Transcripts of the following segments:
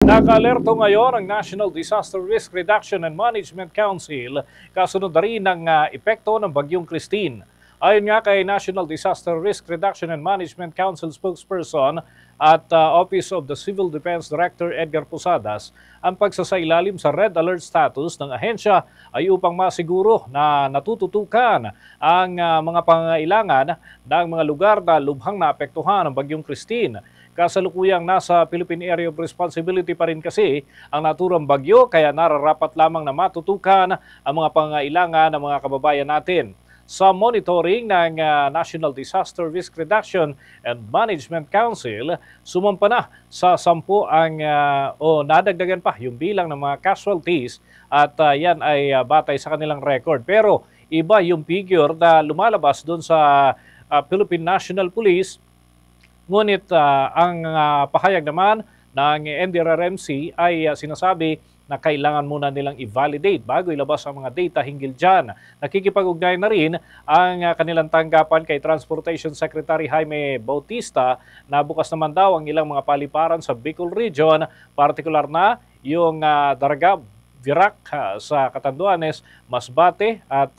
Naka-alerto ngayon ang National Disaster Risk Reduction and Management Council kasunod na rin ng epekto ng Bagyong Christine. Ayon nga kay National Disaster Risk Reduction and Management Council spokesperson at Office of the Civil Defense Director Edgar Posadas, ang pagsasailalim sa red alert status ng ahensya ay upang masiguro na natututukan ang mga pangangailangan ng mga lugar na lubhang naapektuhan ng Bagyong Christine. Kasalukuyang nasa Philippine Area of Responsibility pa rin kasi ang naturang bagyo, kaya nararapat lamang na matutukan ang mga pangangailangan ng mga kababayan natin. Sa monitoring ng National Disaster Risk Reduction and Management Council, sumampa na sa 10 nadagdagan pa yung bilang ng mga casualties at yan ay batay sa kanilang record. Pero iba yung figure na lumalabas doon sa Philippine National Police. Ngunit ang pahayag naman ng NDRRMC ay sinasabi na kailangan muna nilang i-validate bago ilabas ang mga data hinggil dyan. Nakikipag-ugnay na rin ang kanilang tanggapan kay Transportation Secretary Jaime Bautista na bukas naman daw ang ilang mga paliparan sa Bicol Region, partikular na yung Daragab, Virac sa Catanduanes, Masbate at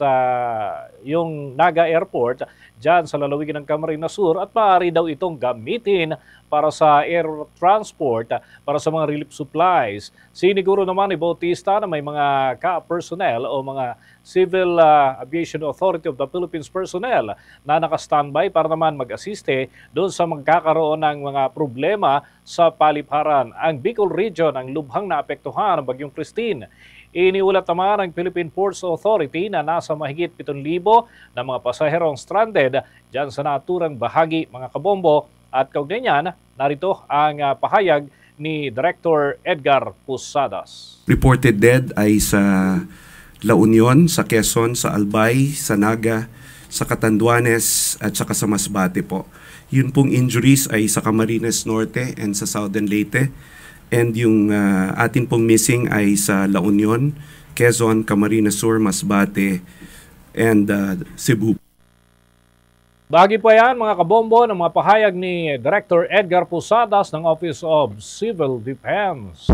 yung Naga Airport dyan sa lalawigan ng Camarines Sur, at maaari daw itong gamitin para sa air transport, para sa mga relief supplies. Siniguro naman ni Bautista na may mga ka-personnel o mga Civil Aviation Authority of the Philippines personnel na naka-standby para naman mag-asiste doon sa magkakaroon ng mga problema sa paliparan. Ang Bicol Region ang lubhang naapektuhan ng Bagyong Christine. Iniulat naman ng Philippine Ports Authority na nasa mahigit 7,000 na mga pasaherong stranded dyan sa naturang bahagi, mga kabombo. At kaugnay niyan, narito ang pahayag ni Director Edgar Posadas. Reported dead ay sa La Union, sa Quezon, sa Albay, sa Naga, sa Catanduanes at saka sa Masbate po. Yun pong injuries ay sa Camarines Norte and sa Southern Leyte. And yung atin pong missing ay sa La Union, Quezon, Camarines Sur, Masbate, and Cebu. Bahagi pa yan mga kabombo ng mga pahayag ni Director Edgar Posadas ng Office of Civil Defense.